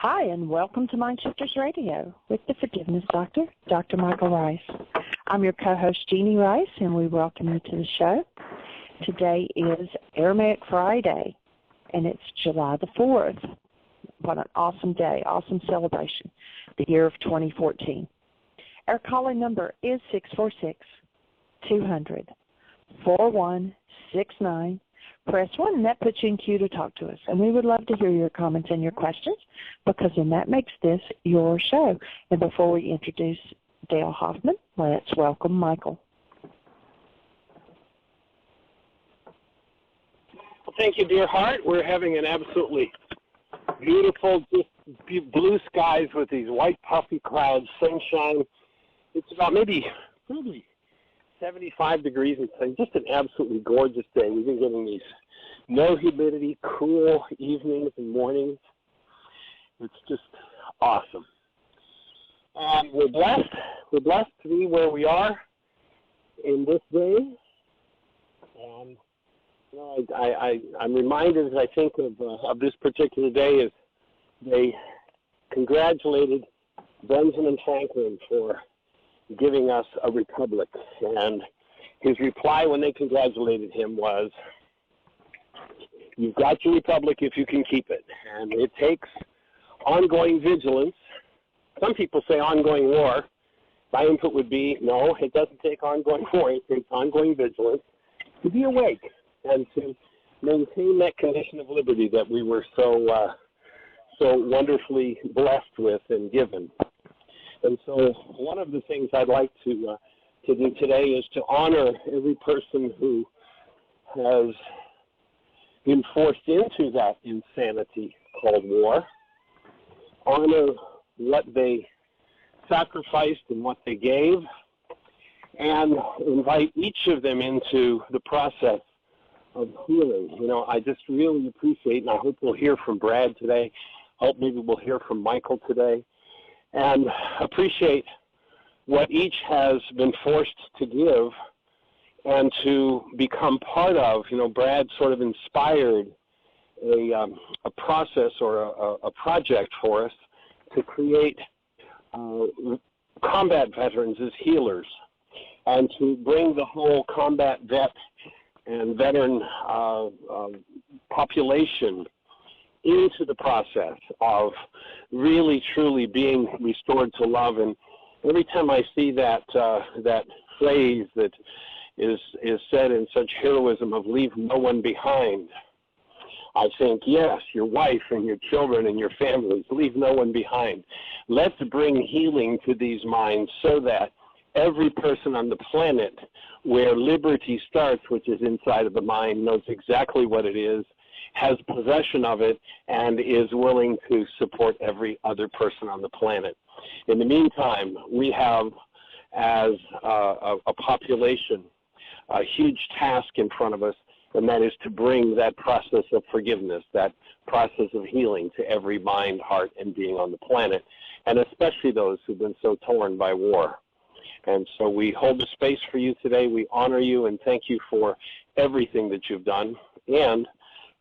Hi, and welcome to Mind Shifters Radio with the Forgiveness Doctor, Dr. Michael Ryce. I'm your co-host, Jeanie Ryce, and we welcome you to the show. Today is Aramaic Friday, and it's July the 4th. What an awesome day, awesome celebration, the year of 2014. Our calling number is 646-200-4169. Press 1, and that puts you in queue to talk to us. And we would love to hear your comments and your questions, because then that makes this your show. And before we introduce Dale Hoffman, let's welcome Michael. Well, thank you, dear heart. We're having an absolutely beautiful, just blue skies with these white puffy clouds, sunshine. It's about maybe 75 degrees and just an absolutely gorgeous day. We've been getting these no humidity, cool evenings and mornings. It's just awesome. And we're blessed. We're blessed to be where we are in this day. And you know, I'm reminded as I think of this particular day as they congratulated Benjamin Franklin for giving us a republic. And his reply when they congratulated him was, "You've got your republic if you can keep it." And it takes ongoing vigilance. Some people say ongoing war. My input would be, no, it doesn't take ongoing war. It takes ongoing vigilance to be awake and to maintain that condition of liberty that we were so wonderfully blessed with and given. And so one of the things I'd like to do today is to honor every person who has been forced into that insanity called war, honor what they sacrificed and what they gave, and invite each of them into the process of healing. You know, I just really appreciate, and I hope we'll hear from Brad today, I hope maybe we'll hear from Michael today, and appreciate what each has been forced to give and to become part of. You know, Brad sort of inspired a process or a project for us to create combat veterans as healers, and to bring the whole combat vet and veteran population into the process of really, truly being restored to love. And every time I see that phrase that is said in such heroism of leave no one behind, I think, yes, your wife and your children and your families, leave no one behind. Let's bring healing to these minds so that every person on the planet where liberty starts, which is inside of the mind, knows exactly what it is, has possession of it, and is willing to support every other person on the planet. In the meantime, we have, as a population, a huge task in front of us, and that is to bring that process of forgiveness, that process of healing to every mind, heart, and being on the planet, and especially those who've been so torn by war. And so we hold the space for you today. We honor you and thank you for everything that you've done, and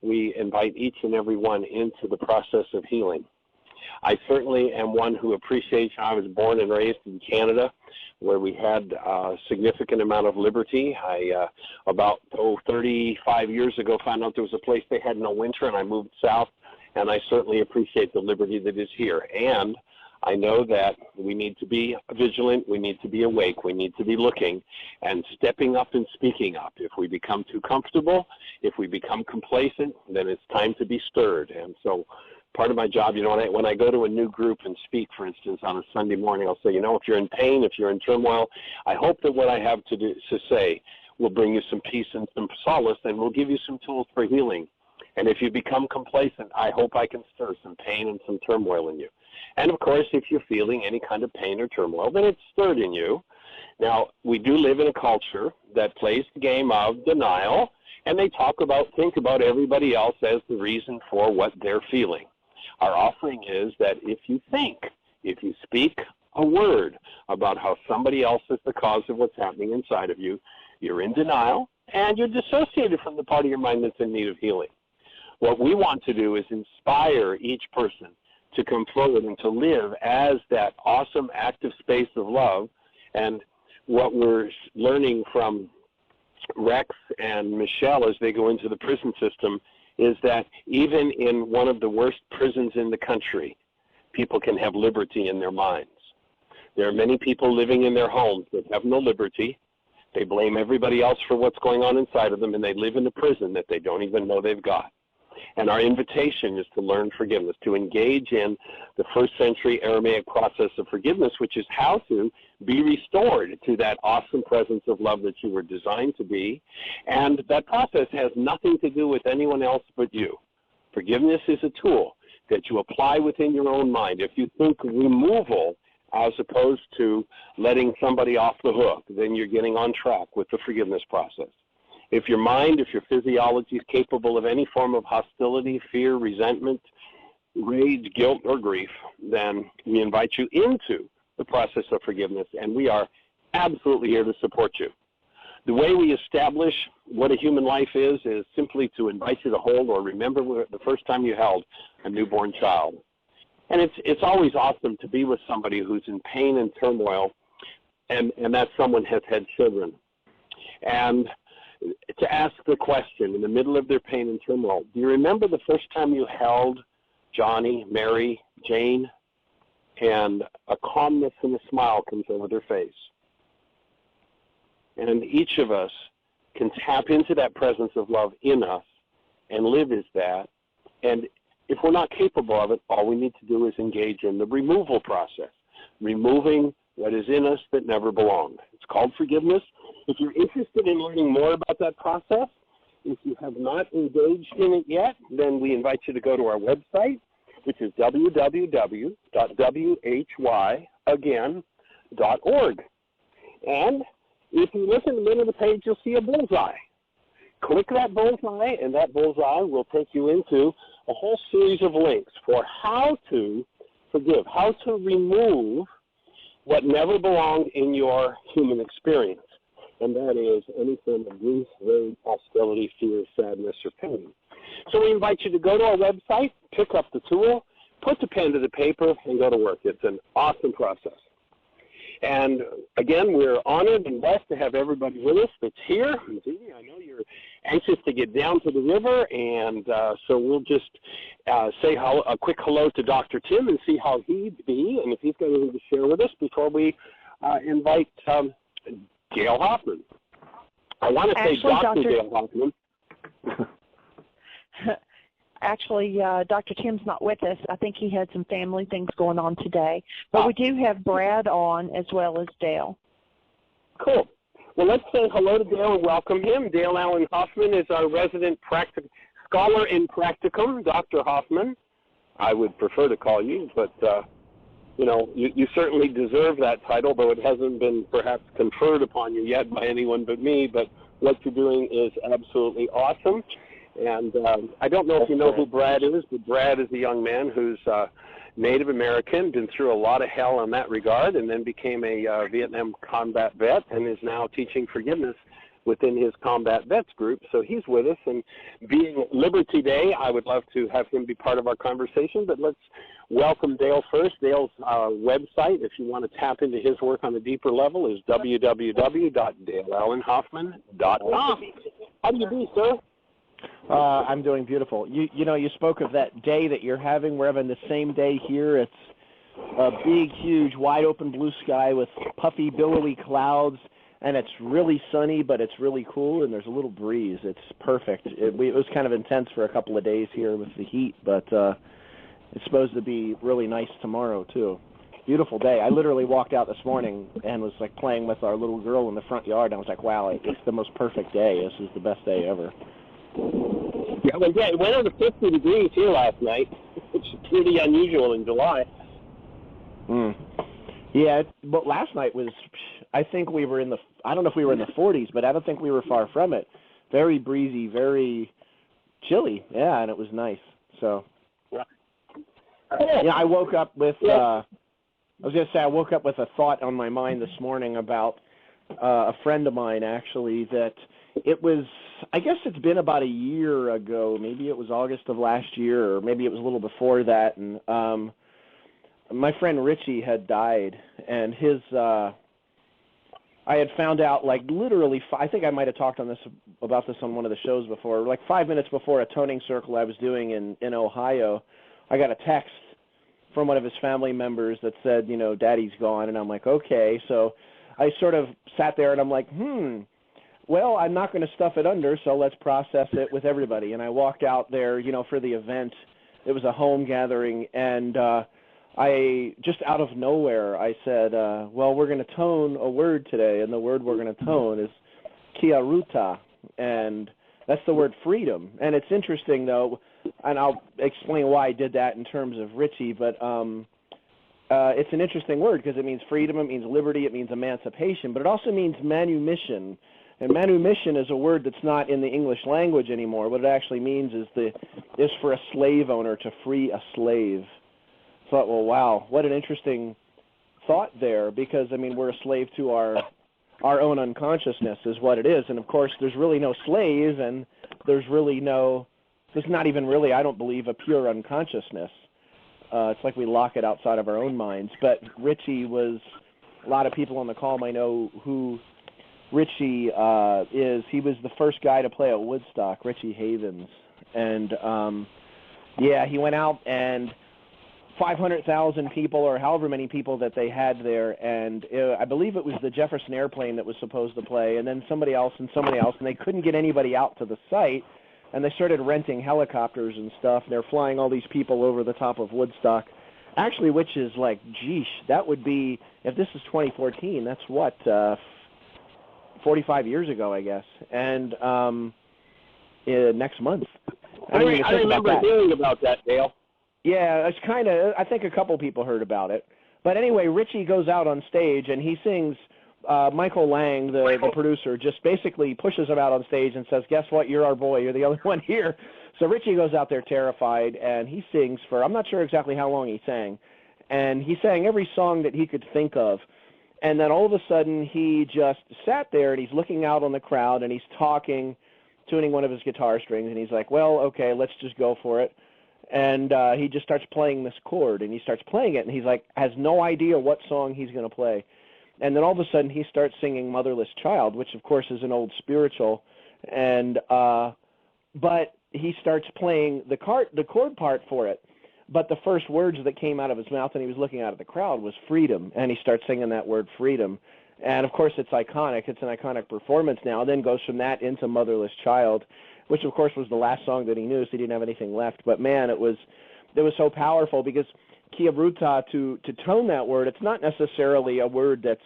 we invite each and every one into the process of healing. I certainly am one who appreciates, I was born and raised in Canada, where we had a significant amount of liberty. I, about 35 years ago, found out there was a place they had no winter, and I moved south, and I certainly appreciate the liberty that is here. And I know that we need to be vigilant, we need to be awake, we need to be looking and stepping up and speaking up. If we become too comfortable, if we become complacent, then it's time to be stirred. And so part of my job, you know, when I go to a new group and speak, for instance, on a Sunday morning, I'll say, you know, if you're in pain, if you're in turmoil, I hope that what I have to say will bring you some peace and some solace, and will give you some tools for healing. And if you become complacent, I hope I can stir some pain and some turmoil in you. And, of course, if you're feeling any kind of pain or turmoil, then it's stirred in you. Now, we do live in a culture that plays the game of denial, and they think about everybody else as the reason for what they're feeling. Our offering is that if you speak a word about how somebody else is the cause of what's happening inside of you, you're in denial, and you're dissociated from the part of your mind that's in need of healing. What we want to do is inspire each person to come forward and to live as that awesome active space of love. And what we're learning from Rex and Michelle as they go into the prison system is that even in one of the worst prisons in the country, people can have liberty in their minds. There are many people living in their homes that have no liberty. They blame everybody else for what's going on inside of them, and they live in a prison that they don't even know they've got. And our invitation is to learn forgiveness, to engage in the first century Aramaic process of forgiveness, which is how to be restored to that awesome presence of love that you were designed to be. And that process has nothing to do with anyone else but you. Forgiveness is a tool that you apply within your own mind. If you think removal as opposed to letting somebody off the hook, then you're getting on track with the forgiveness process. If your mind, if your physiology is capable of any form of hostility, fear, resentment, rage, guilt, or grief, then we invite you into the process of forgiveness, and we are absolutely here to support you. The way we establish what a human life is simply to invite you to hold or remember the first time you held a newborn child. And it's always awesome to be with somebody who's in pain and turmoil, and that someone has had children. And to ask the question in the middle of their pain and turmoil, do you remember the first time you held Johnny, Mary, Jane, and a calmness and a smile comes over their face? And each of us can tap into that presence of love in us and live as that. And if we're not capable of it, all we need to do is engage in the removal process, removing what is in us that never belonged. It's called forgiveness. If you're interested in learning more about that process, if you have not engaged in it yet, then we invite you to go to our website, which is www.whyagain.org. And if you look in the middle of the page, you'll see a bullseye. Click that bullseye, and that bullseye will take you into a whole series of links for how to forgive, how to remove what never belonged in your human experience. And that is any form of grief, rage, hostility, fear, sadness, or pain. So we invite you to go to our website, pick up the tool, put the pen to the paper, and go to work. It's an awesome process. And again, we're honored and blessed to have everybody with us that's here. Jeanie, I know you're anxious to get down to the river, and so we'll just say a quick hello to Dr. Tim and see how he'd be, and if he's got anything to share with us before we invite Dale Hoffman. I want to say Dr. Dale Hoffman. Actually, Dr. Tim's not with us. I think he had some family things going on today. But we do have Brad on as well as Dale. Cool. Well, let's say hello to Dale and welcome him. Dale Allen Hoffman is our resident scholar in practicum. Dr. Hoffman, I would prefer to call you, but you know, you certainly deserve that title, though it hasn't been perhaps conferred upon you yet by anyone but me. But what you're doing is absolutely awesome. And I don't know if you know who Brad is, but Brad is a young man who's Native American, been through a lot of hell in that regard, and then became a Vietnam combat vet and is now teaching forgiveness within his combat vets group. So he's with us, and being Liberty Day, I would love to have him be part of our conversation, but let's welcome Dale first. Dale's website, if you want to tap into his work on a deeper level, is www.daleallenhoffman.com. How do you do, sir? I'm doing beautiful. You know, you spoke of that day that you're having. We're having the same day here. It's a big, huge, wide-open blue sky with puffy, billowy clouds, and it's really sunny, but it's really cool, and there's a little breeze. It's perfect. It was kind of intense for a couple of days here with the heat, but it's supposed to be really nice tomorrow, too. Beautiful day. I literally walked out this morning and was, like, playing with our little girl in the front yard, and I was like, wow, it's the most perfect day. This is the best day ever. Yeah, well, yeah, it went over 50 degrees here last night, which is pretty unusual in July. Yeah, but last night was, I think we were I don't know if we were in the 40s, but I don't think we were far from it. Very breezy, very chilly, yeah, and it was nice. So, yeah, I woke up with, I was going to say, I woke up with a thought on my mind this morning about a friend of mine, actually, that it was, I guess it's been about a year ago. Maybe it was August of last year, or maybe it was a little before that. And my friend Richie had died, and his, I had found out like literally, I think I might have talked about this on one of the shows before, like 5 minutes before a toning circle I was doing in Ohio, I got a text from one of his family members that said, you know, Daddy's gone, and I'm like, okay. So I sort of sat there and I'm like, well, I'm not going to stuff it under, so let's process it with everybody. And I walked out there, you know, for the event. It was a home gathering, and I just out of nowhere, I said, well, we're going to tone a word today, and the word we're going to tone is kiaruta, and that's the word freedom. And it's interesting, though, and I'll explain why I did that in terms of Richie, but it's an interesting word because it means freedom, it means liberty, it means emancipation, but it also means manumission. And manumission is a word that's not in the English language anymore. What it actually means is for a slave owner to free a slave. I thought, well, wow, what an interesting thought there, because, I mean, we're a slave to our own unconsciousness is what it is. And, of course, there's really no slave, and there's not even really, I don't believe, a pure unconsciousness. It's like we lock it outside of our own minds. But Richie was, a lot of people on the call might know who Richie is. He was the first guy to play at Woodstock, Richie Havens. And, he went out, and 500,000 people or however many people that they had there, and I believe it was the Jefferson Airplane that was supposed to play, and then somebody else, and they couldn't get anybody out to the site, and they started renting helicopters and stuff, and they're flying all these people over the top of Woodstock, actually, which is like, geesh, that would be, if this is 2014, that's what, 45 years ago, I guess, and next month. I remember hearing about that, Dale. Yeah, it's kind of, I think a couple people heard about it. But anyway, Richie goes out on stage, and he sings, Michael Lang, the producer, just basically pushes him out on stage and says, guess what, you're our boy, you're the only one here. So Richie goes out there terrified, and he sings for, I'm not sure exactly how long he sang, and he sang every song that he could think of. And then all of a sudden, he just sat there, and he's looking out on the crowd, and he's talking, tuning one of his guitar strings, and he's like, well, okay, let's just go for it. And he just starts playing this chord, and he starts playing it, and he's like, has no idea what song he's going to play. And then all of a sudden, he starts singing Motherless Child, which, of course, is an old spiritual. And but he starts playing the chord part for it. But the first words that came out of his mouth, and he was looking out at the crowd, was freedom. And he starts singing that word freedom. And, of course, it's iconic. It's an iconic performance now. And then goes from that into Motherless Child, which, of course, was the last song that he knew, so he didn't have anything left. But, man, it was so powerful because Kiabruta, to tone that word, it's not necessarily a word that's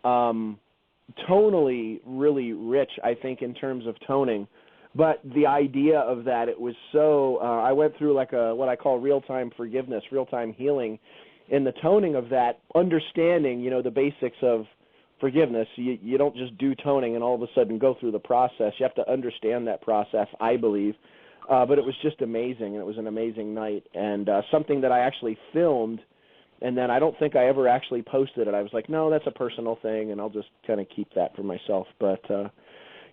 tonally really rich, I think, in terms of toning. But the idea of that, it was so, I went through like what I call real-time forgiveness, real-time healing, in the toning of that, understanding, you know, the basics of forgiveness. You don't just do toning and all of a sudden go through the process. You have to understand that process, I believe. But it was just amazing, and it was an amazing night, and something that I actually filmed, and then I don't think I ever actually posted it. I was like, no, that's a personal thing, and I'll just kind of keep that for myself. But,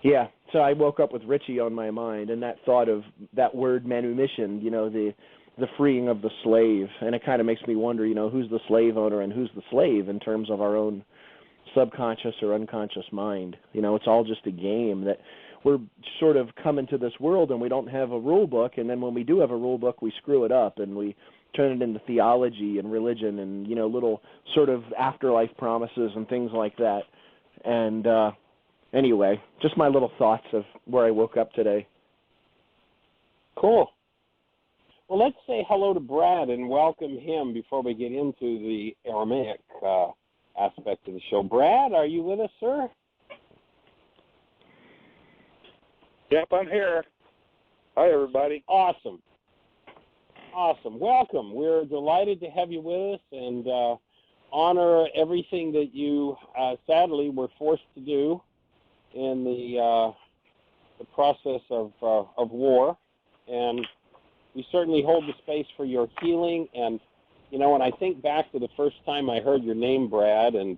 yeah, so I woke up with Richie on my mind, and that thought of that word manumission, you know, the freeing of the slave, and it kind of makes me wonder, you know, who's the slave owner and who's the slave in terms of our own subconscious or unconscious mind. You know, it's all just a game that we're sort of come into this world and we don't have a rule book, and then when we do have a rule book, we screw it up and we turn it into theology and religion and, you know, little sort of afterlife promises and things like that. And anyway, just my little thoughts of where I woke up today. Cool. Well, let's say hello to Brad and welcome him before we get into the Aramaic aspect of the show. Brad, are you with us, sir? Yep, I'm here. Hi, everybody. Awesome. Welcome. We're delighted to have you with us and honor everything that you sadly were forced to do in the process of war. And we certainly hold the space for your healing. And, you know, when I think back to the first time I heard your name, Brad, and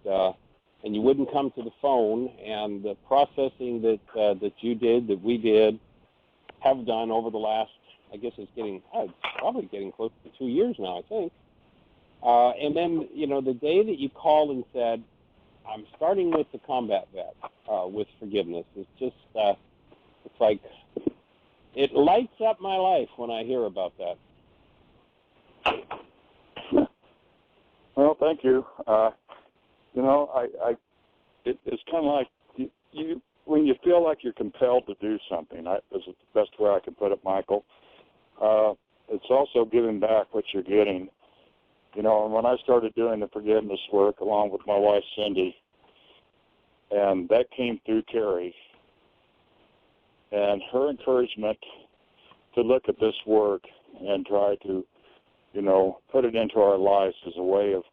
and you wouldn't come to the phone, and the processing that you did, that we did, have done over the last, I guess it's probably getting close to 2 years now, I think. And then, the day that you called and said, I'm starting with the combat vet with forgiveness, it's just, it's like, it lights up my life when I hear about that. Well, thank you. It's kind of like you when you feel like you're compelled to do something. This is the best way I can put it, Michael. It's also giving back what you're getting. And when I started doing the forgiveness work along with my wife, Cindy, and that came through Carrie, and her encouragement to look at this work and try to, put it into our lives as a way of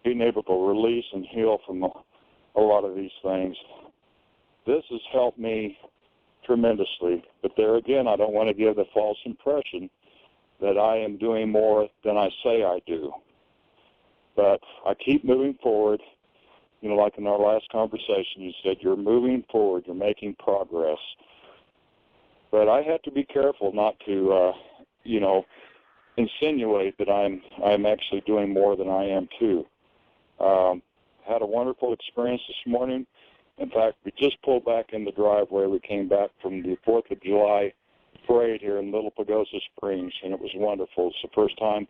being able to release and heal from a lot of these things. This has helped me tremendously. But there again, I don't want to give the false impression that I am doing more than I say I do. But I keep moving forward. Like in our last conversation, you said you're moving forward, you're making progress. But I have to be careful not to, insinuate that I'm actually doing more than I am too. Had a wonderful experience this morning. In fact, we just pulled back in the driveway. We came back from the 4th of July parade here in Little Pagosa Springs, and it was wonderful. It's the first time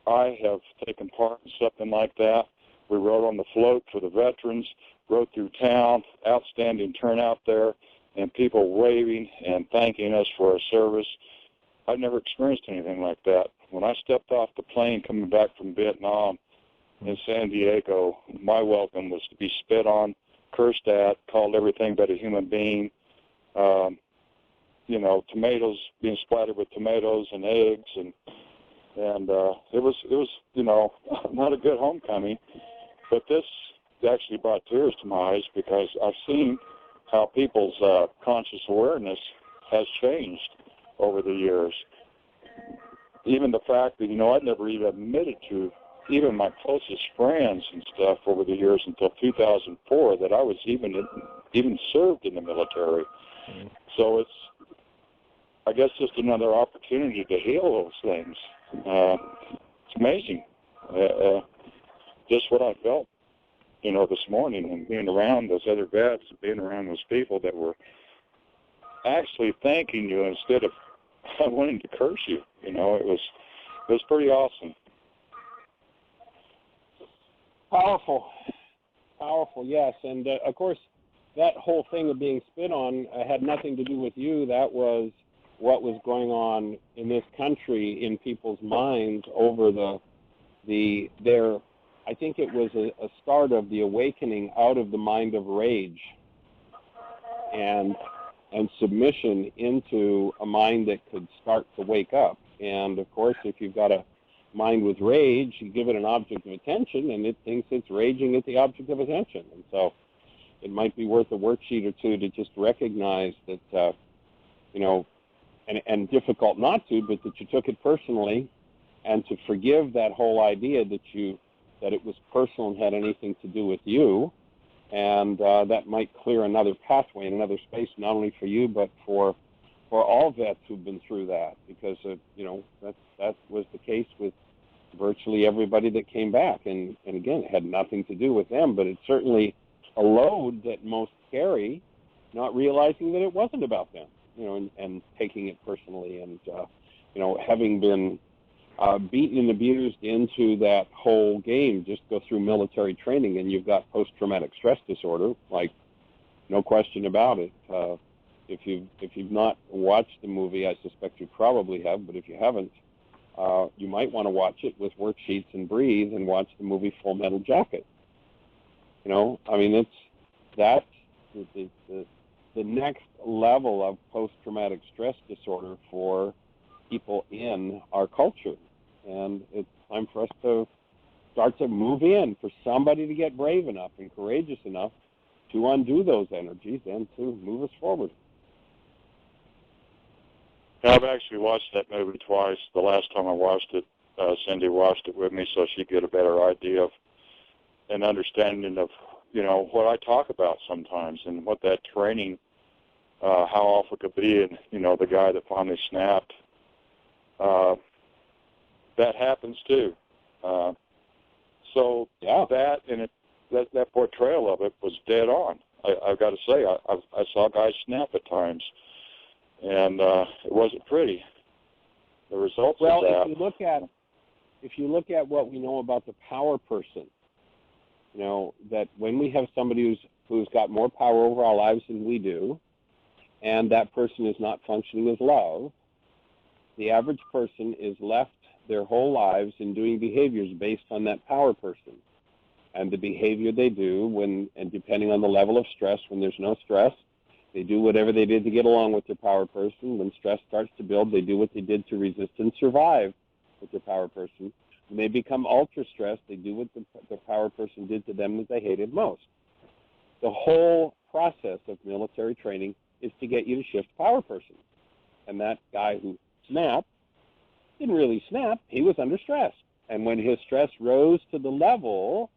I have taken part in something like that. We rode on the float for the veterans, rode through town, outstanding turnout there, and people waving and thanking us for our service. I've never experienced anything like that. When I stepped off the plane coming back from Vietnam in San Diego, my welcome was to be spit on, cursed at, called everything but a human being. Tomatoes, being splattered with tomatoes and eggs, and it was not a good homecoming. But this actually brought tears to my eyes because I've seen how people's conscious awareness has changed over the years. Even the fact that, I'd never even admitted to even my closest friends and stuff over the years until 2004 that I was even served in the military. So it's, I guess, just another opportunity to heal those things. It's amazing. Just what I felt, this morning and being around those other vets, being around those people that were actually thanking you instead of wanting to curse you. It was pretty awesome. Powerful, yes. And, of course, that whole thing of being spit on had nothing to do with you. That was what was going on in this country in people's minds over their I think it was a start of the awakening out of the mind of rage and submission into a mind that could start to wake up. And, of course, if you've got a mind with rage, you give it an object of attention, and it thinks it's raging at the object of attention. And so it might be worth a worksheet or two to just recognize that, and difficult not to, but that you took it personally, and to forgive that whole idea that it was personal and had anything to do with you. And that might clear another pathway and another space, not only for you, but for all vets who've been through that, because, that was the case with virtually everybody that came back. And again, it had nothing to do with them, but it's certainly a load that most carry, not realizing that it wasn't about them, and taking it personally. And, having been beaten and abused into that whole game, just go through military training and you've got post-traumatic stress disorder, like, no question about it. If you've not watched the movie, I suspect you probably have, but if you haven't, you might want to watch it with worksheets and breathe and watch the movie Full Metal Jacket. That's the next level of post-traumatic stress disorder for people in our culture. And it's time for us to start to move in, for somebody to get brave enough and courageous enough to undo those energies and to move us forward. I've actually watched that movie twice. The last time I watched it, Cindy watched it with me so she'd get a better idea of an understanding of what I talk about sometimes and what that training, how awful it could be. And, the guy that finally snapped, that happens too. So that and that portrayal of it was dead on. I've got to say, I saw guys snap at times, and it wasn't pretty. The results of that. Well, if you look at what we know about the power person, that when we have somebody who's got more power over our lives than we do, and that person is not functioning as love, the average person is left their whole lives in doing behaviors based on that power person. And the behavior they do and depending on the level of stress, when there's no stress, they do whatever they did to get along with their power person. When stress starts to build, they do what they did to resist and survive with their power person. When they become ultra stressed, they do what the power person did to them that they hated most. The whole process of military training is to get you to shift power person. And that guy who snapped didn't really snap. He was under stress. And when his stress rose to the level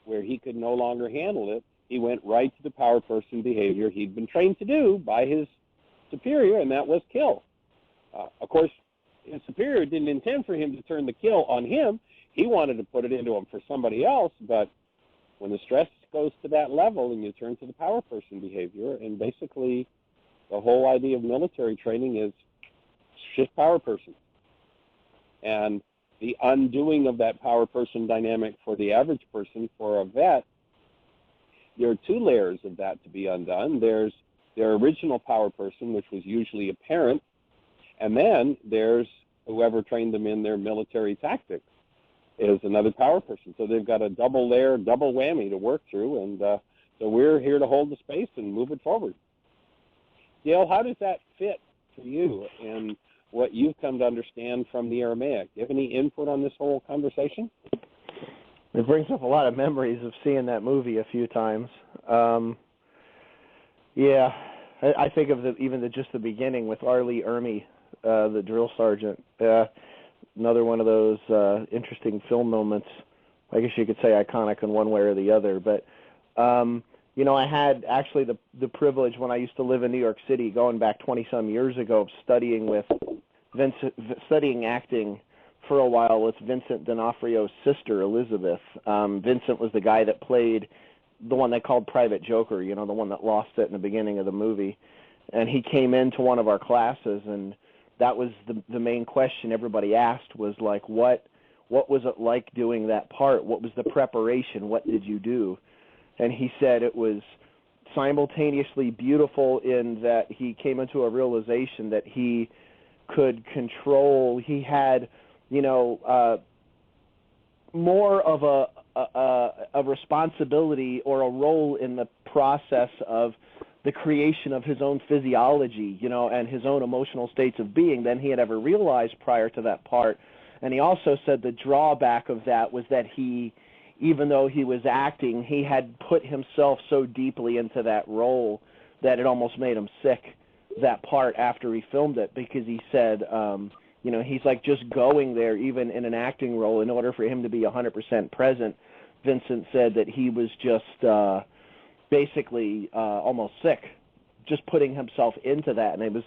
where he could no longer handle it, he went right to the power person behavior he'd been trained to do by his superior, and that was kill. Of course, his superior didn't intend for him to turn the kill on him. He wanted to put it into him for somebody else, but when the stress goes to that level and you turn to the power person behavior, and basically the whole idea of military training is shift power person. And the undoing of that power person dynamic for the average person, for a vet, there are two layers of that to be undone. There's their original power person, which was usually a parent, and then there's whoever trained them in their military tactics is another power person. So they've got a double layer, double whammy to work through, and so we're here to hold the space and move it forward. Dale, how does that fit for you and what you've come to understand from the Aramaic? Do you have any input on this whole conversation? It brings up a lot of memories of seeing that movie a few times. I think of just the beginning with Arlie Ermy, the drill sergeant. Another one of those interesting film moments. I guess you could say iconic in one way or the other. But I had actually the privilege when I used to live in New York City, going back 20-some years ago, of studying acting for a while with Vincent D'Onofrio's sister, Elizabeth. Vincent was the guy that played the one they called Private Joker, the one that lost it in the beginning of the movie. And he came into one of our classes, and that was the main question everybody asked was like, what was it like doing that part? What was the preparation? What did you do? And he said it was simultaneously beautiful in that he came into a realization that he could control. He had, more of a responsibility or a role in the process of the creation of his own physiology, and his own emotional states of being than he had ever realized prior to that part. And he also said the drawback of that was that he, even though he was acting, he had put himself so deeply into that role that it almost made him sick, that part, after he filmed it, because he said, he's like just going there, even in an acting role, in order for him to be 100% present. Vincent said that he was just basically almost sick, just putting himself into that. And it was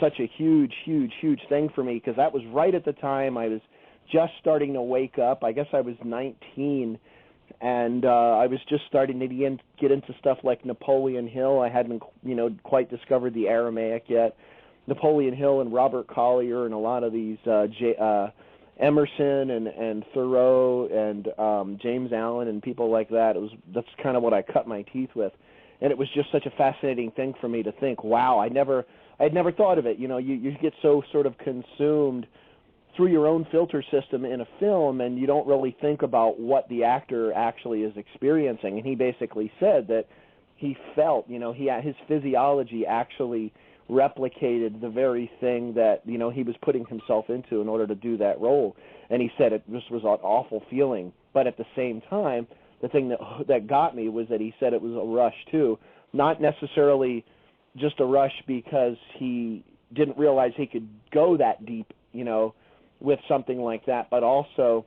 such a huge, huge, huge thing for me, because that was right at the time I was just starting to wake up. I guess I was 19, and I was just starting to get into stuff like Napoleon Hill. I hadn't, quite discovered the Aramaic yet. Napoleon Hill and Robert Collier and a lot of these Emerson and Thoreau and James Allen and people like that. That's kind of what I cut my teeth with, and it was just such a fascinating thing for me to think, wow, I'd never thought of it. You get so sort of consumed through your own filter system in a film, and you don't really think about what the actor actually is experiencing. And he basically said that he felt, his physiology actually replicated the very thing that, he was putting himself into in order to do that role. And he said it just was an awful feeling. But at the same time, the thing that got me was that he said it was a rush too. Not necessarily just a rush because he didn't realize he could go that deep, with something like that, but also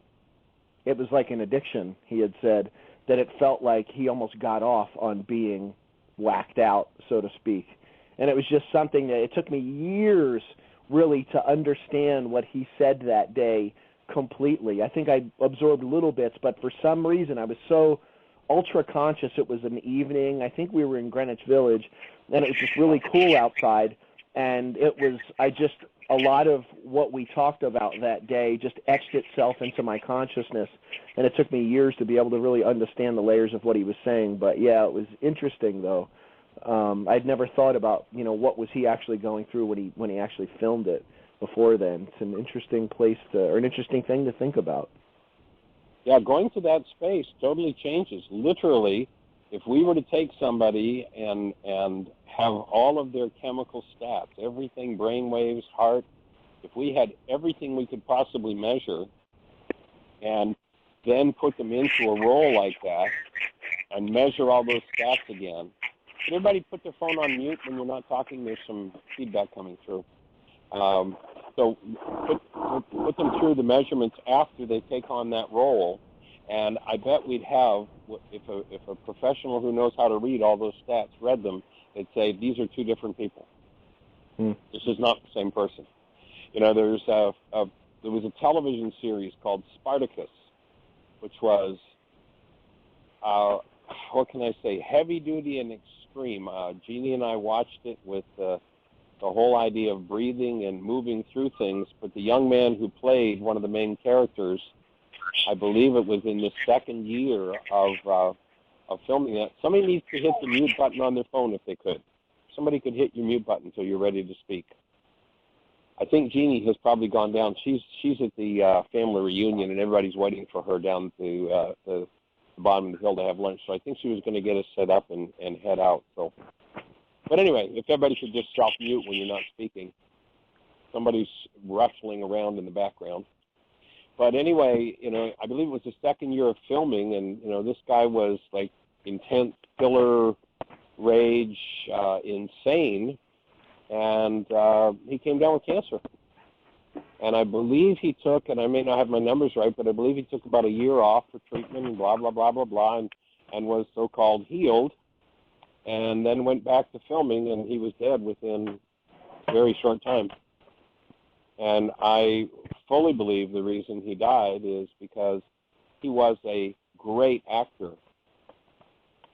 it was like an addiction, he had said, that it felt like he almost got off on being whacked out, so to speak. And it was just something that it took me years really to understand what he said that day completely. I think I absorbed little bits, but for some reason I was so ultra conscious. It was an evening. I think we were in Greenwich Village, and it was just really cool outside. And it was, a lot of what we talked about that day just etched itself into my consciousness. And it took me years to be able to really understand the layers of what he was saying. But yeah, it was interesting though. I'd never thought about, what was he actually going through when he actually filmed it before then. It's an interesting an interesting thing to think about. Yeah, going to that space totally changes. Literally, if we were to take somebody and have all of their chemical stats, everything, brain waves, heart, if we had everything we could possibly measure and then put them into a role like that and measure all those stats again. Everybody put their phone on mute when you're not talking. There's some feedback coming through. So put them through the measurements after they take on that role, and I bet we'd have, if a professional who knows how to read all those stats read them, they'd say, these are two different people. This is not the same person. There was a television series called Spartacus, which was, what can I say, heavy duty and extreme. Jeannie and I watched it with the whole idea of breathing and moving through things, but the young man who played one of the main characters, I believe it was in the second year of filming that. Somebody needs to hit the mute button on their phone if they could. Somebody could hit your mute button until you're ready to speak. I think Jeannie has probably gone down. She's at the family reunion, and everybody's waiting for her down to the bottom of the hill to have lunch. So I think she was going to get us set up and head out. So, but anyway, if everybody could just self-mute when you're not speaking. Somebody's rustling around in the background. But anyway, I believe it was the second year of filming, and, this guy was like intense, killer, rage, insane, and he came down with cancer. And I believe he took, and I may not have my numbers right, but I believe he took about a year off for treatment and blah, blah, blah, blah, blah, and was so-called healed, and then went back to filming, and he was dead within a very short time. And I fully believe the reason he died is because he was a great actor.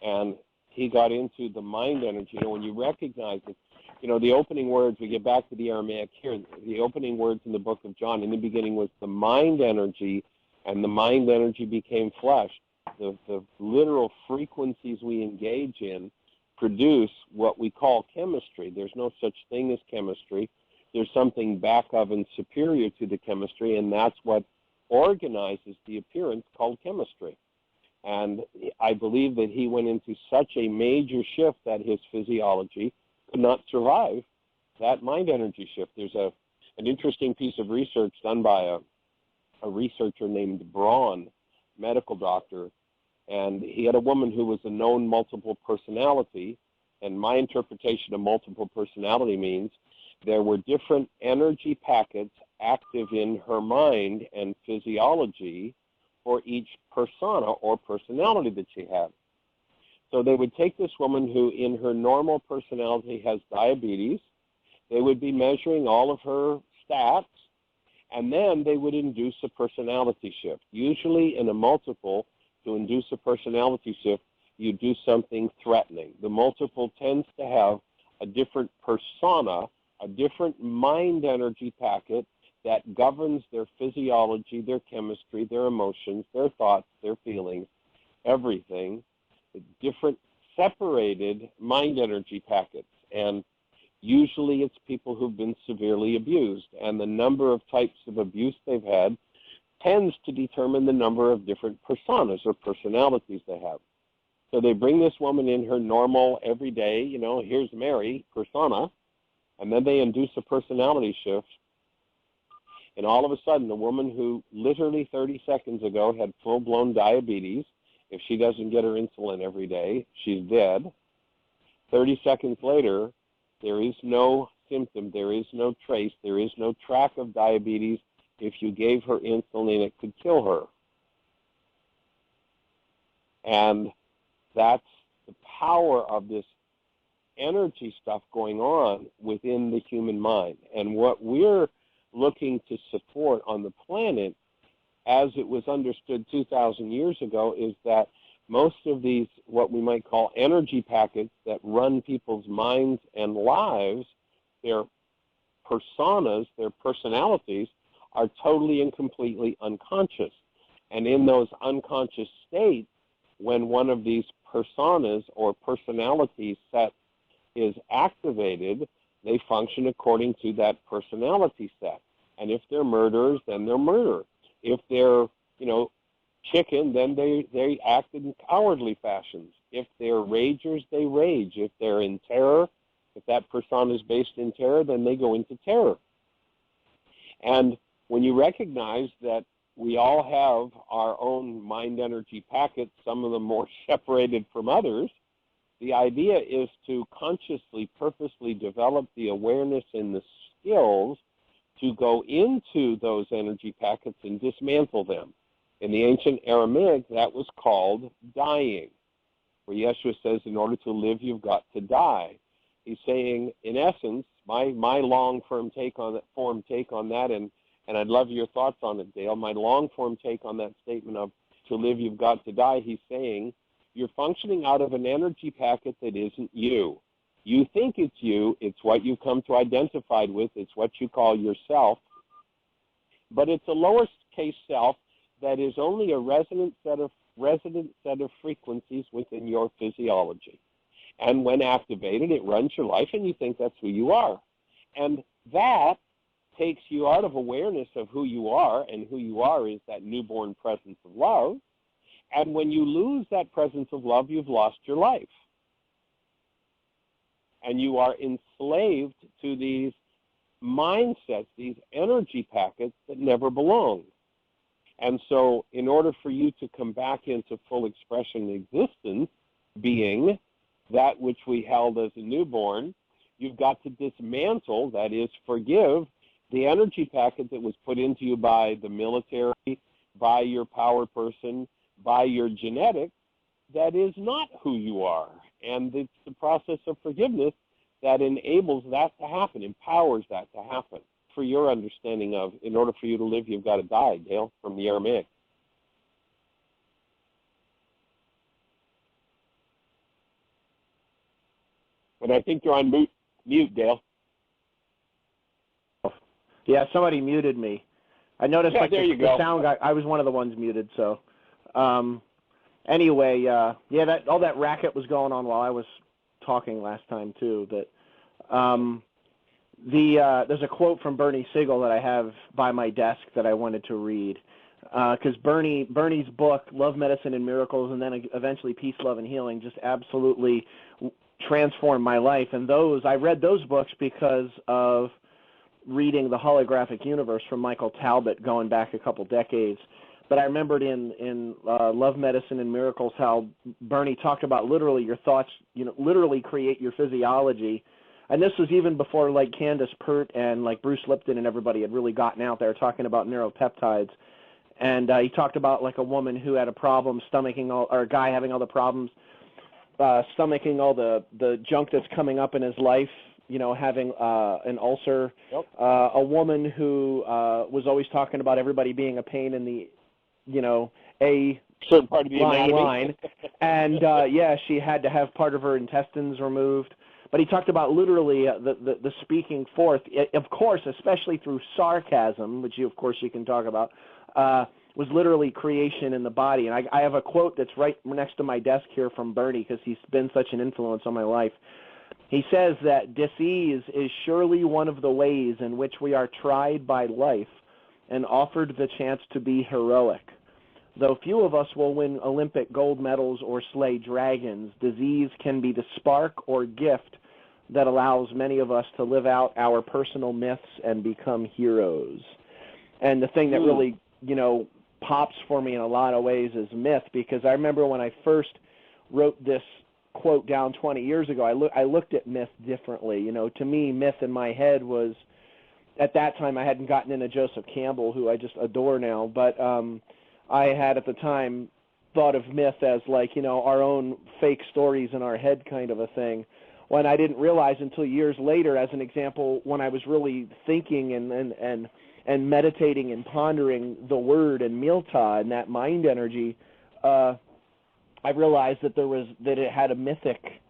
And he got into the mind energy. When you recognize it, the opening words, we get back to the Aramaic here, the opening words in the book of John, in the beginning was the mind energy, and the mind energy became flesh. The literal frequencies we engage in produce what we call chemistry. There's no such thing as chemistry. There's something back of and superior to the chemistry, and that's what organizes the appearance called chemistry. And I believe that he went into such a major shift that his physiology could not survive that mind energy shift. There's an interesting piece of research done by a researcher named Braun, medical doctor, and he had a woman who was a known multiple personality, and my interpretation of multiple personality means there were different energy packets active in her mind and physiology for each persona or personality that she had. So they would take this woman who in her normal personality has diabetes, they would be measuring all of her stats, and then they would induce a personality shift. Usually in a multiple, to induce a personality shift, you do something threatening. The multiple tends to have a different persona, a different mind energy packet that governs their physiology, their chemistry, their emotions, their thoughts, their feelings, everything, different separated mind energy packets. And usually it's people who've been severely abused, and the number of types of abuse they've had tends to determine the number of different personas or personalities they have. So they bring this woman in her normal, everyday, here's Mary persona, and then they induce a personality shift. And all of a sudden, the woman who literally 30 seconds ago had full-blown diabetes, if she doesn't get her insulin every day, she's dead. 30 seconds later, there is no symptom, there is no trace, there is no track of diabetes. If you gave her insulin, it could kill her. And that's the power of this energy stuff going on within the human mind. And what we're looking to support on the planet, as it was understood 2,000 years ago, is that most of these, what we might call energy packets that run people's minds and lives, their personas, their personalities, are totally and completely unconscious. And in those unconscious states, when one of these personas or personality sets is activated, they function according to that personality set. And if they're murderers, then they're murderers. If they're, chicken, then they act in cowardly fashions. If they're ragers, they rage. If they're in terror, if that persona is based in terror, then they go into terror. And when you recognize that we all have our own mind energy packets, some of them more separated from others, the idea is to consciously, purposely develop the awareness and the skills to go into those energy packets and dismantle them. In the ancient Aramaic, that was called dying, where Yeshua says, in order to live, you've got to die. He's saying, in essence, my long form take on that, and I'd love your thoughts on it, Dale. My long form take on that statement of to live, you've got to die. He's saying you're functioning out of an energy packet that isn't you. You think it's you. It's what you come to identify with. It's what you call yourself. But it's a lower case self that is only a resident set of frequencies within your physiology. And when activated, it runs your life, and you think that's who you are. And that takes you out of awareness of who you are, and who you are is that newborn presence of love. And when you lose that presence of love, you've lost your life. And you are enslaved to these mindsets, these energy packets that never belong. And so in order for you to come back into full expression and existence, being that which we held as a newborn, you've got to dismantle, that is, forgive, the energy packet that was put into you by the military, by your power person, by your genetics, that is not who you are. And it's the process of forgiveness that enables that to happen, empowers that to happen. For your understanding of, in order for you to live, you've got to die, Dale, from the Aramaic. But I think you're on mute, Dale. Yeah, somebody muted me. I noticed the sound guy. I was one of the ones muted. So, anyway, that all that racket was going on while I was talking last time too. That there's a quote from Bernie Siegel that I have by my desk that I wanted to read, because Bernie's book, Love, Medicine, and Miracles, and then eventually Peace, Love, and Healing, just absolutely transformed my life. And I read those books because of reading The Holographic Universe from Michael Talbot going back a couple decades. But I remembered in Love, Medicine, and Miracles how Bernie talked about literally your thoughts, literally create your physiology. And this was even before like Candace Pert and like Bruce Lipton and everybody had really gotten out there talking about neuropeptides. And he talked about like a woman who had a problem or a guy having all the problems stomaching all the junk that's coming up in his life, having an ulcer. Yep. A woman who was always talking about everybody being a pain in the, a certain part of the line. And, she had to have part of her intestines removed. But he talked about literally the speaking forth, of course, especially through sarcasm, which you can talk about, was literally creation in the body. And I have a quote that's right next to my desk here from Bernie because he's been such an influence on my life. He says that disease is surely one of the ways in which we are tried by life and offered the chance to be heroic. Though few of us will win Olympic gold medals or slay dragons, disease can be the spark or gift that allows many of us to live out our personal myths and become heroes. And the thing that really, pops for me in a lot of ways is myth, because I remember when I first wrote this quote down 20 years ago, I looked at myth differently. To me, myth in my head was, at that time I hadn't gotten into Joseph Campbell, who I just adore now, but I had at the time thought of myth as like, our own fake stories in our head kind of a thing, when I didn't realize until years later, as an example, when I was really thinking and meditating and pondering the word and milta and that mind energy, I realized that it had a mythic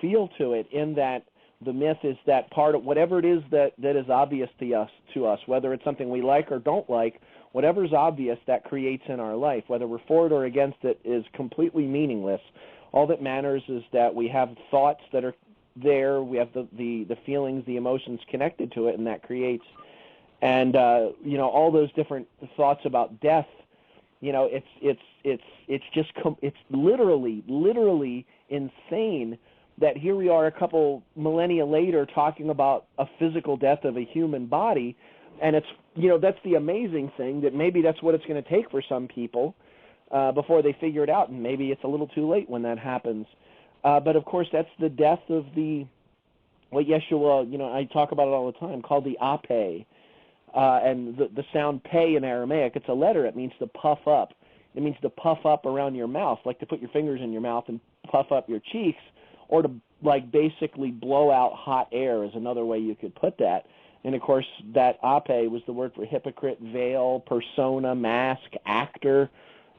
feel to it, in that the myth is that part of whatever it is that is obvious to us, whether it's something we like or don't like, whatever's obvious that creates in our life, whether we're for it or against it, is completely meaningless. All that matters is that we have thoughts that are there, we have the feelings, the emotions connected to it, and that creates. And all those different thoughts about death, it's literally insane that here we are a couple millennia later talking about a physical death of a human body, and it's that's the amazing thing, that maybe that's what it's going to take for some people before they figure it out, and maybe it's a little too late when that happens. But of course, that's the death of what Yeshua, I talk about it all the time, called the ape. And the sound pei in Aramaic, it's a letter. It means to puff up. It means to puff up around your mouth, like to put your fingers in your mouth and puff up your cheeks, or to like basically blow out hot air is another way you could put that. And of course, that ape was the word for hypocrite, veil, persona, mask, actor.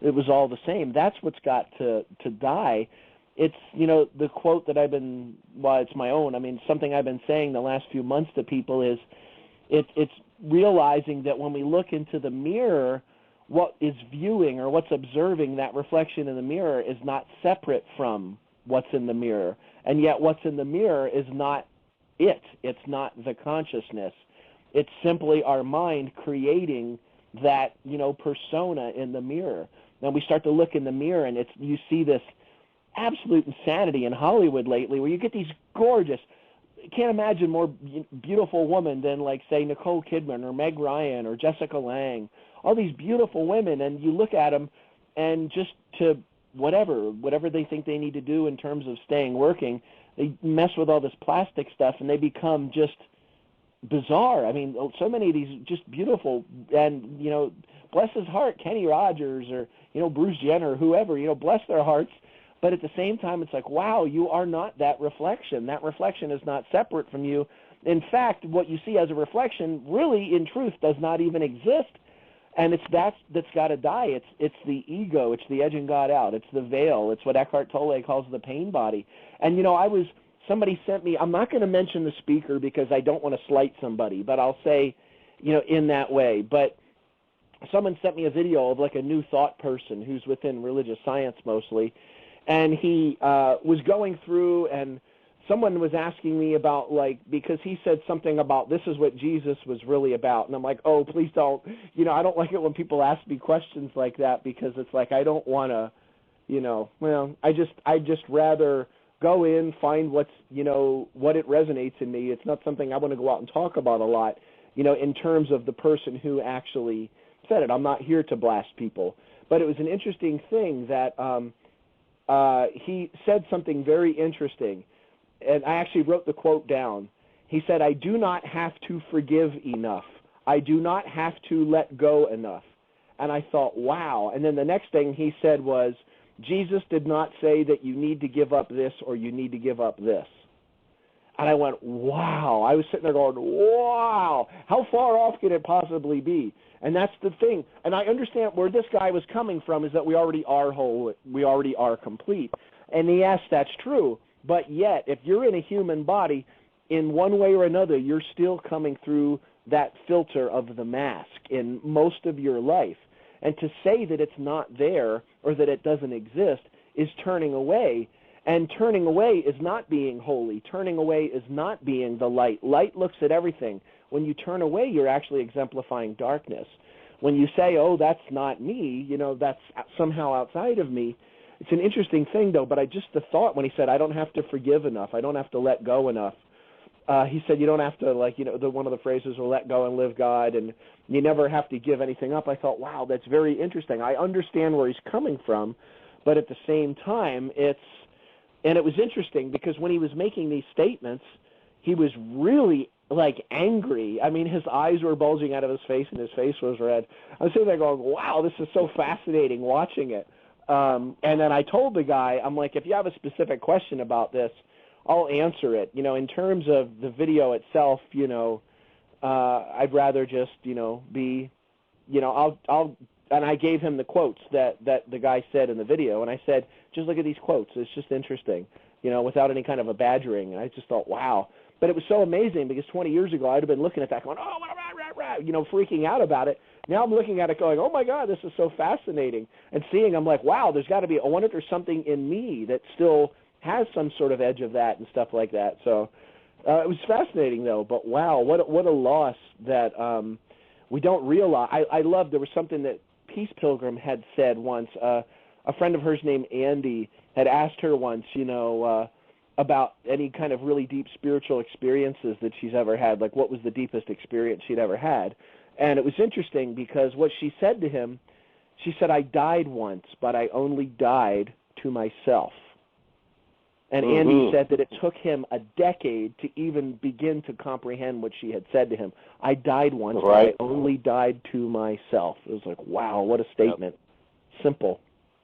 It was all the same. That's what's got to die. It's, the quote that it's my own. Something I've been saying the last few months to people is, it's realizing that when we look into the mirror, what is viewing or what's observing that reflection in the mirror is not separate from what's in the mirror. And yet what's in the mirror is not it. It's not the consciousness. It's simply our mind creating that, persona in the mirror. Now we start to look in the mirror, and you see this absolute insanity in Hollywood lately, where you get these gorgeous, can't imagine more beautiful woman than, like, say, Nicole Kidman or Meg Ryan or Jessica Lange, all these beautiful women, and you look at them, and just to whatever they think they need to do in terms of staying working, they mess with all this plastic stuff, and they become just bizarre. So many of these just beautiful, and, bless his heart, Kenny Rogers or, Bruce Jenner, whoever, bless their hearts. But at the same time, it's like, wow, you are not that reflection. That reflection is not separate from you. In fact, what you see as a reflection really, in truth, does not even exist. And it's that's got to die. It's the ego. It's the edging God out. It's the veil. It's what Eckhart Tolle calls the pain body. And, somebody sent me, I'm not going to mention the speaker because I don't want to slight somebody, but I'll say, in that way. But someone sent me a video of, like, a new thought person who's within religious science mostly. And he was going through, and someone was asking me about, like, because he said something about this is what Jesus was really about. And I'm like, oh, please don't. I don't like it when people ask me questions like that, because it's like I don't want to, I just rather go in, find what's, what it resonates in me. It's not something I want to go out and talk about a lot, in terms of the person who actually said it. I'm not here to blast people. But it was an interesting thing that he said something very interesting, and I actually wrote the quote down. He said, I do not have to forgive enough. I do not have to let go enough. And I thought, wow. And then the next thing he said was, Jesus did not say that you need to give up this or you need to give up this. And I went, wow. I was sitting there going, wow, how far off could it possibly be? And that's the thing. And I understand where this guy was coming from, is that we already are whole, we already are complete. And yes, that's true. But yet, if you're in a human body, in one way or another, you're still coming through that filter of the mask in most of your life. And to say that it's not there or that it doesn't exist is turning away. And turning away is not being holy. Turning away is not being the light. Light looks at everything. When you turn away, you're actually exemplifying darkness. When you say, oh, that's not me, that's somehow outside of me, it's an interesting thing, though. But the thought when he said, I don't have to forgive enough, I don't have to let go enough. He said, you don't have to, one of the phrases, will let go and live God, and you never have to give anything up. I thought, wow, that's very interesting. I understand where he's coming from, but at the same time, and it was interesting because when he was making these statements, he was really, angry. His eyes were bulging out of his face, and his face was red. I was sitting there going, wow, this is so fascinating watching it. And then I told the guy, I'm like, if you have a specific question about this, I'll answer it. In terms of the video itself, I'd rather just, be, and I gave him the quotes that the guy said in the video, and I said, just look at these quotes. It's just interesting, without any kind of a badgering. And I just thought, wow. But it was so amazing because 20 years ago, I'd have been looking at that going, oh, rah, freaking out about it. Now I'm looking at it going, oh, my God, this is so fascinating. And seeing, I'm like, wow, there's got to be, I wonder if there's something in me that still has some sort of edge of that and stuff like that. So it was fascinating, though. But, wow, what a loss that we don't realize. I love, there was something that Peace Pilgrim had said once. A friend of hers named Andy had asked her once, about any kind of really deep spiritual experiences that she's ever had, like what was the deepest experience she'd ever had. And it was interesting because what she said to him, she said, I died once, but I only died to myself. And Andy said that it took him a decade to even begin to comprehend what she had said to him. I died once, but I only died to myself. It was like, wow, what a statement. Yep. Simple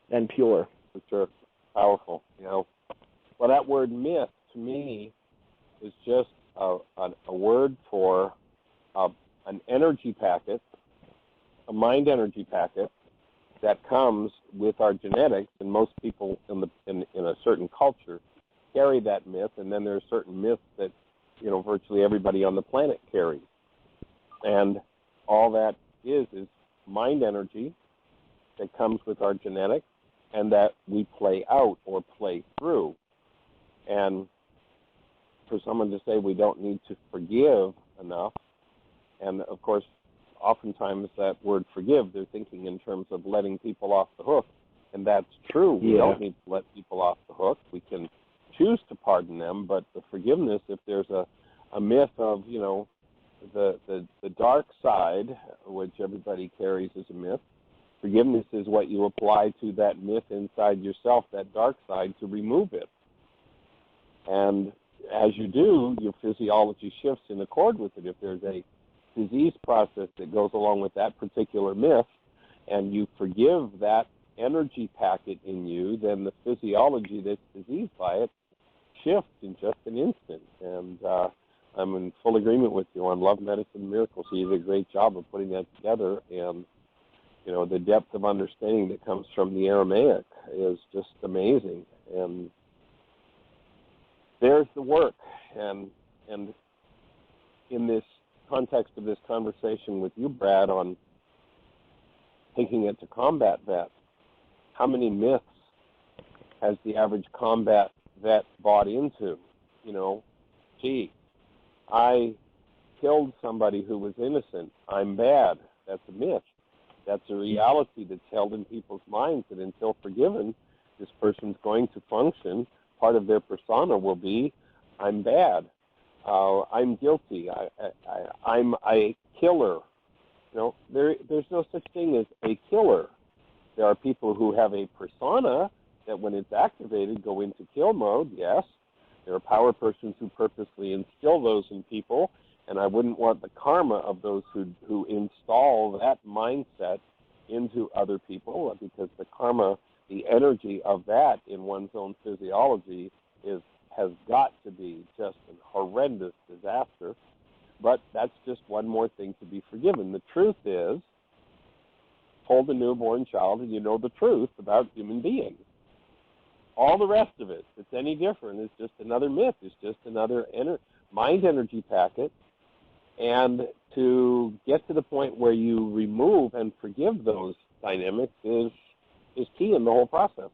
and pure. For sure. Powerful, Well, that word myth, to me, is just a word for an energy packet, a mind energy packet that comes with our genetics, and most people in a certain culture carry that myth, and then there are certain myths that virtually everybody on the planet carries. And all that is mind energy that comes with our genetics and that we play out or play through. And for someone to say we don't need to forgive enough, and of course, oftentimes that word forgive, they're thinking in terms of letting people off the hook, and that's true. We don't need to let people off the hook. We can choose to pardon them, but the forgiveness, if there's a myth of, the dark side, which everybody carries as a myth, forgiveness is what you apply to that myth inside yourself, that dark side, to remove it. And as you do, your physiology shifts in accord with it. If there's a disease process that goes along with that particular myth, and you forgive that energy packet in you, then the physiology that's diseased by it shifts in just an instant. And I'm in full agreement with you on Love, Medicine, Miracles. You did a great job of putting that together, and the depth of understanding that comes from the Aramaic is just amazing. And there's the work. And in this context of this conversation with you, Brad, on taking it to combat vet, how many myths has the average combat vet bought into? Gee, I killed somebody who was innocent. I'm bad. That's a myth. That's a reality that's held in people's minds, that until forgiven, this person's going to function. Part of their persona will be, I'm bad. I'm guilty. I'm a killer. There's no such thing as a killer. There are people who have a persona that when it's activated go into kill mode, yes. There are power persons who purposely instill those in people, and I wouldn't want the karma of those who install that mindset into other people, because the karma, the energy of that in one's own physiology has got to be just a horrendous disaster. But that's just one more thing to be forgiven. The truth is, hold a newborn child and you know the truth about human beings. All the rest of it, if it's any different, is just another myth. It's just another mind energy packet. And to get to the point where you remove and forgive those dynamics is key in the whole process.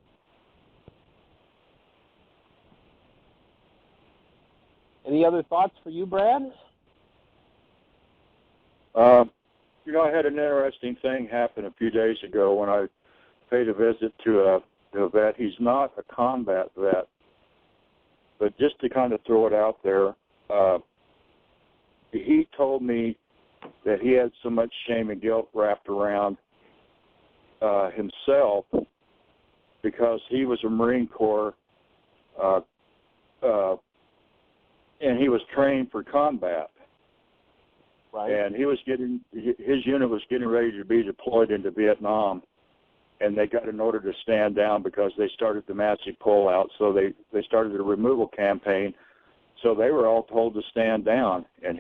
Any other thoughts for you, Brad? I had an interesting thing happen a few days ago when I paid a visit to a vet. He's not a combat vet, but just to kind of throw it out there, he told me that he had so much shame and guilt wrapped around himself because he was a Marine Corps and he was trained for combat. Right. And his unit was getting ready to be deployed into Vietnam. and they got an order to stand down because they started the massive pullout. So they started a removal campaign. So they were all told to stand down. And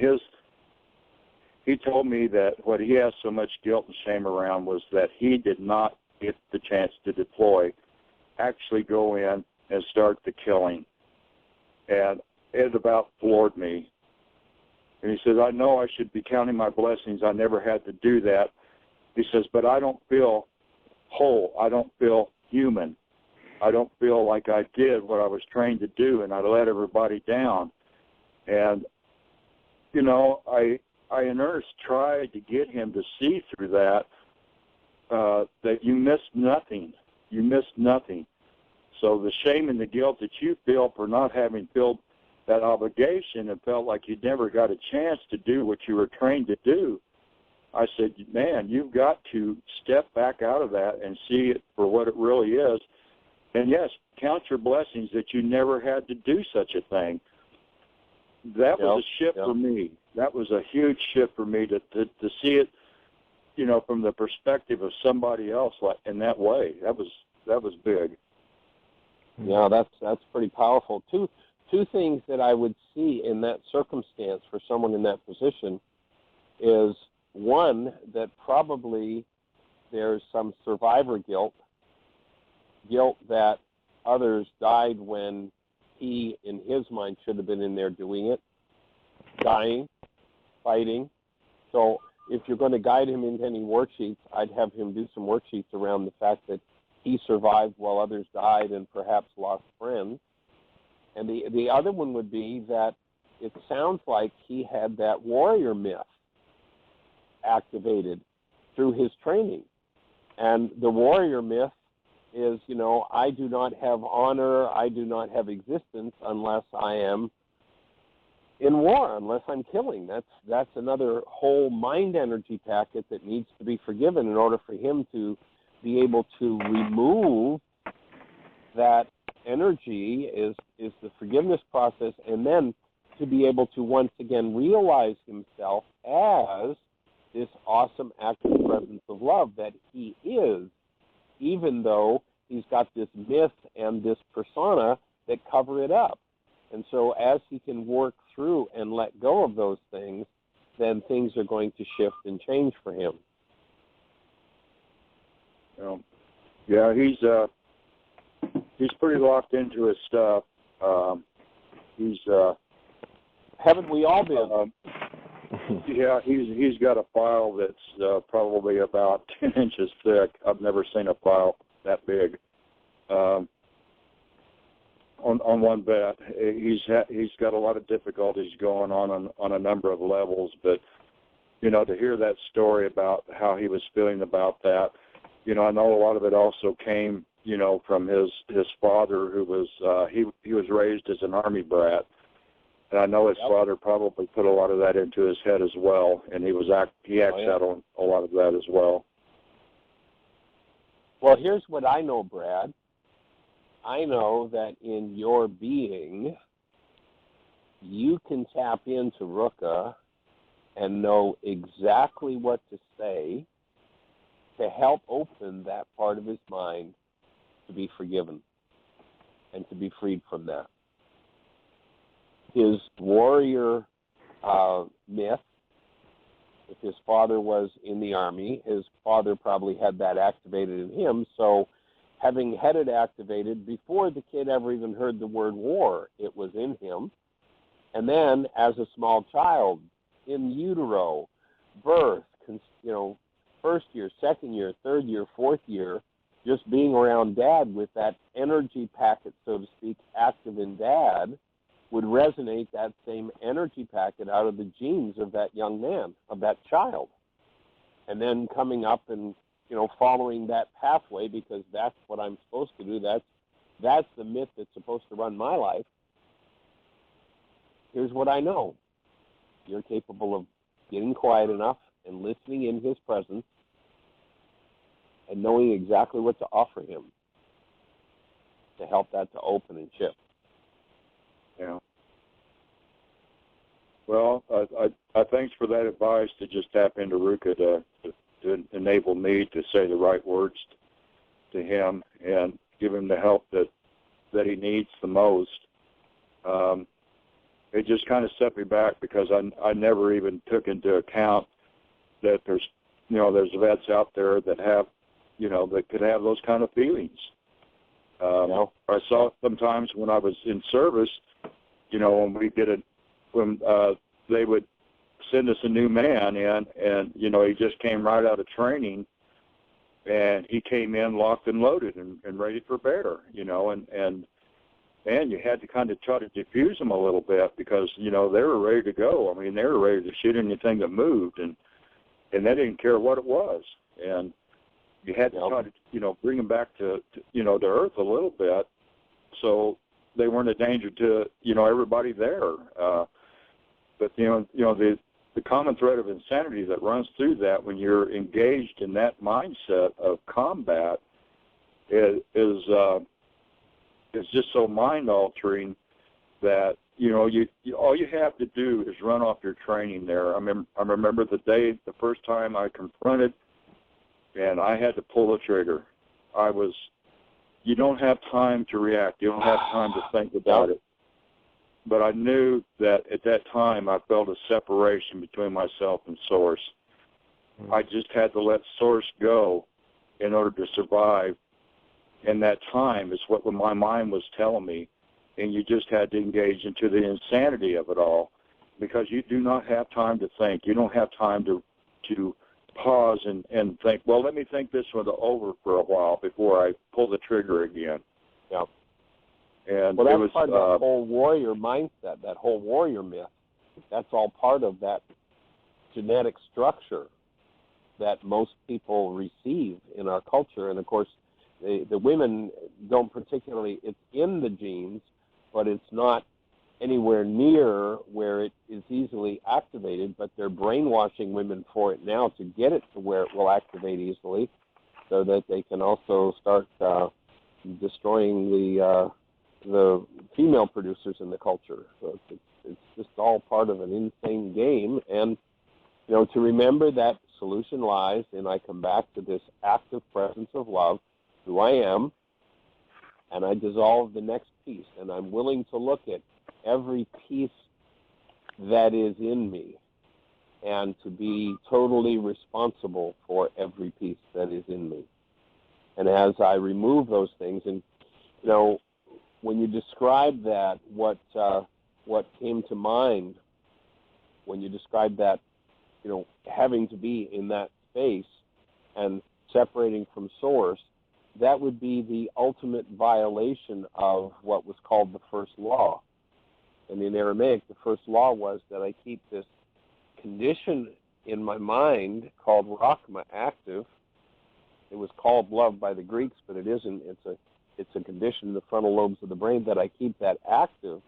he told me that what he has so much guilt and shame around was that he did not get the chance to deploy, actually go in and start the killing. And it about floored me. And he says, I know I should be counting my blessings. I never had to do that. He says, but I don't feel whole. I don't feel human. I don't feel like I did what I was trained to do, and I let everybody down. And, you know, I in earnest tried to get him to see through that, that you missed nothing. You missed nothing. So the shame and the guilt that you feel for not having filled that obligation and felt like you never got a chance to do what you were trained to do, I said, man, you've got to step back out of that and see it for what it really is. And yes, count your blessings that you never had to do such a thing. That was a shift for me. That was a huge shift for me to see it, you know, from the perspective of somebody else like in that way. That was big. Yeah, that's pretty powerful. Two things that I would see in that circumstance for someone in that position is, one, that probably there's some survivor guilt that others died when he, in his mind, should have been in there doing it, dying, fighting. So if you're going to guide him into any worksheets, I'd have him do some worksheets around the fact that he survived while others died and perhaps lost friends. And the other one would be that it sounds like he had that warrior myth activated through his training. And the warrior myth is, you know, I do not have honor, I do not have existence unless I am in war, unless I'm killing. That's another whole mind energy packet that needs to be forgiven in order for him to be able to remove that energy is the forgiveness process, and then to be able to once again realize himself as this awesome active presence of love that he is, even though he's got this myth and this persona that cover it up. And so as he can work through and let go of those things, then things are going to shift and change for him. Yeah, he's pretty locked into his stuff. Haven't we all been? Yeah, he's got a file that's probably about 10 inches thick. I've never seen a file that big. On one bet, he's got a lot of difficulties going on a number of levels. But you know, to hear that story about how he was feeling about that, you know, I know a lot of it also came, you know, from his father, who was he was raised as an Army brat. And I know his father probably put a lot of that into his head as well, and he acts out on a lot of that as well. Well, here's what I know, Brad. I know that in your being, you can tap into Ruka and know exactly what to say to help open that part of his mind to be forgiven and to be freed from that. His warrior myth, if his father was in the Army, his father probably had that activated in him. So having had it activated before the kid ever even heard the word war, it was in him. And then as a small child, in utero, birth, you know, first year, second year, third year, fourth year, just being around Dad with that energy packet, so to speak, active in Dad, would resonate that same energy packet out of the genes of that young man, of that child. And then coming up and, you know, following that pathway, because that's what I'm supposed to do. That's the myth that's supposed to run my life. Here's what I know. You're capable of getting quiet enough and listening in his presence and knowing exactly what to offer him to help that to open and shift. Yeah. Well, I thanks for that advice to just tap into Ruka to enable me to say the right words to him and give him the help that he needs the most. It just kind of set me back because I never even took into account that there's vets out there that have, that could have those kind of feelings. I saw sometimes when I was in service, when they would send us a new man in, and he just came right out of training, and he came in locked and loaded and ready for bear, and you had to kind of try to diffuse them a little bit because they were ready to go. I mean, they were ready to shoot anything that moved, and they didn't care what it was, and you had to try to bring them back to earth a little bit, so they weren't a danger to everybody there. But the common thread of insanity that runs through that when you're engaged in that mindset of combat is just so mind-altering that all you have to do is run off your training there. I remember the first time I confronted, and I had to pull the trigger. You don't have time to react. You don't have time to think about it. But I knew that at that time I felt a separation between myself and Source. I just had to let Source go in order to survive. And that time is what my mind was telling me. And you just had to engage into the insanity of it all because you do not have time to think. You don't have time to pause and think, well, let me think this one over for a while before I pull the trigger again. Yeah. And well, that's part of the whole warrior mindset, that whole warrior myth. That's all part of that genetic structure that most people receive in our culture. And, of course, the women don't particularly, it's in the genes, but it's not anywhere near where it is easily activated, but they're brainwashing women for it now to get it to where it will activate easily so that they can also start destroying the female producers in the culture. So it's just all part of an insane game. And, to remember that solution lies, and I come back to this active presence of love, who I am, and I dissolve the next piece, and I'm willing to look at every piece that is in me and to be totally responsible for every piece that is in me. And as I remove those things, and, when you describe that, what came to mind when you described that, having to be in that space and separating from Source, that would be the ultimate violation of what was called the first law. And in Aramaic, the first law was that I keep this condition in my mind called Rachma active. It was called love by the Greeks, but it isn't. It's a condition in the frontal lobes of the brain that I keep that active.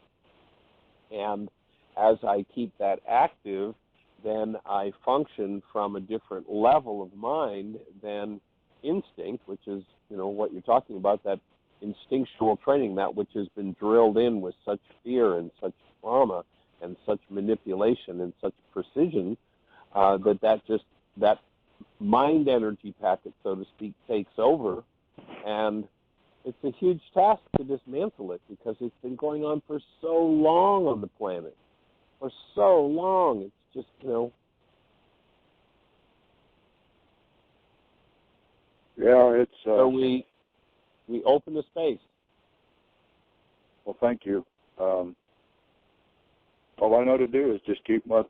And as I keep that active, then I function from a different level of mind than instinct, which is, what you're talking about, that instinctual training, that which has been drilled in with such fear and such trauma and such manipulation and such precision that mind energy packet, so to speak, takes over. And it's a huge task to dismantle it because it's been going on for so long on the planet. For so long. It's just, Yeah, it's... So we open the space. Well, thank you. All I know to do is just keep put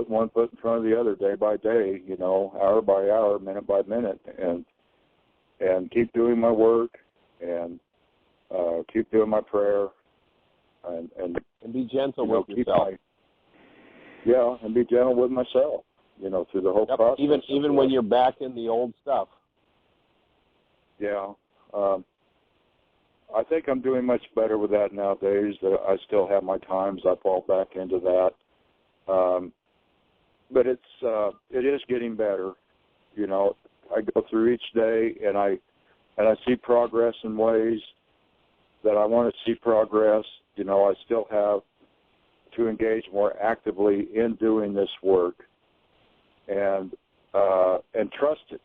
one foot in front of the other day by day, hour by hour, minute by minute, and keep doing my work and keep doing my prayer and be gentle with yourself. And be gentle with myself, through the whole process. Even when you're back in the old stuff. Yeah. I think I'm doing much better with that nowadays. That I still have my times I fall back into that, but it is getting better. I go through each day and I see progress in ways that I want to see progress. I still have to engage more actively in doing this work and trust it,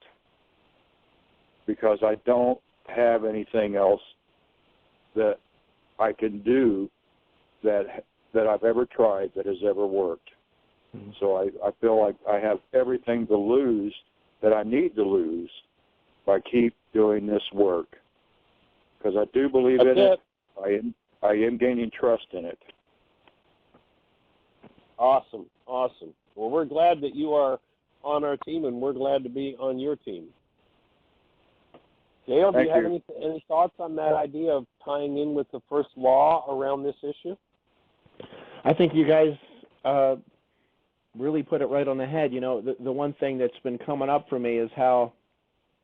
because I don't have anything else that I can do that I've ever tried that has ever worked. Mm-hmm. So I feel like I have everything to lose that I need to lose if I keep doing this work. Because I do believe in it. I am gaining trust in it. Awesome. Well, we're glad that you are on our team, and we're glad to be on your team. Dale, do you have any thoughts on that idea of tying in with the first law around this issue? I think you guys really put it right on the head. You know, the one thing that's been coming up for me is how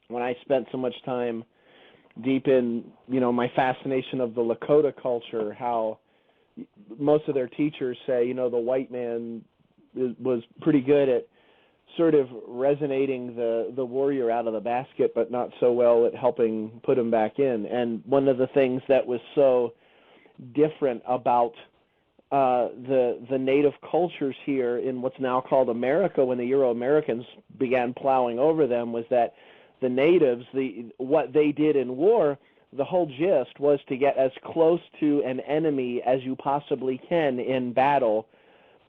when I spent so much time deep in, you know, my fascination of the Lakota culture, how most of their teachers say, you know, the white man was pretty good at sort of resonating the warrior out of the basket, but not so well at helping put him back in. And one of the things that was so different about the native cultures here in what's now called America, when the Euro-Americans began plowing over them, was that the natives, what they did in war, the whole gist was to get as close to an enemy as you possibly can in battle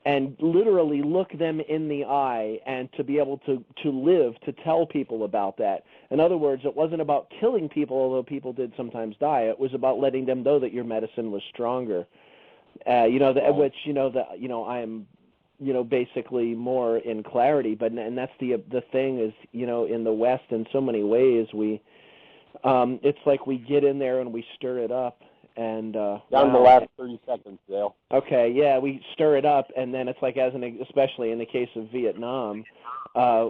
and literally look them in the eye and to be able to live, to tell people about that. In other words, it wasn't about killing people, although people did sometimes die. It was about letting them know that your medicine was stronger. I am, basically more in clarity, and that's the thing is, in the West, in so many ways, it's like we get in there and we stir it up, and down the last 30 seconds, Dale. Okay, yeah, we stir it up, and then it's like, especially in the case of Vietnam,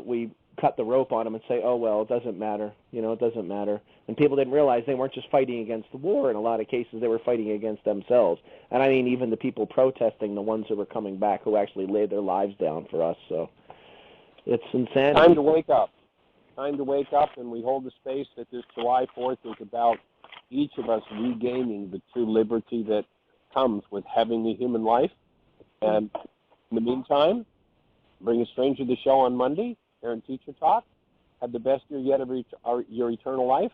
we cut the rope on them and say, oh, well, it doesn't matter, it doesn't matter. And people didn't realize they weren't just fighting against the war. In a lot of cases, they were fighting against themselves. And I mean, even the people protesting, the ones who were coming back, who actually laid their lives down for us. So it's insanity. Time to wake up. Time to wake up, and we hold the space that this July 4th is about each of us regaining the true liberty that comes with having a human life. And in the meantime, bring a stranger to the show on Monday, Parent Teacher Talk. Have the best year yet of your eternal life.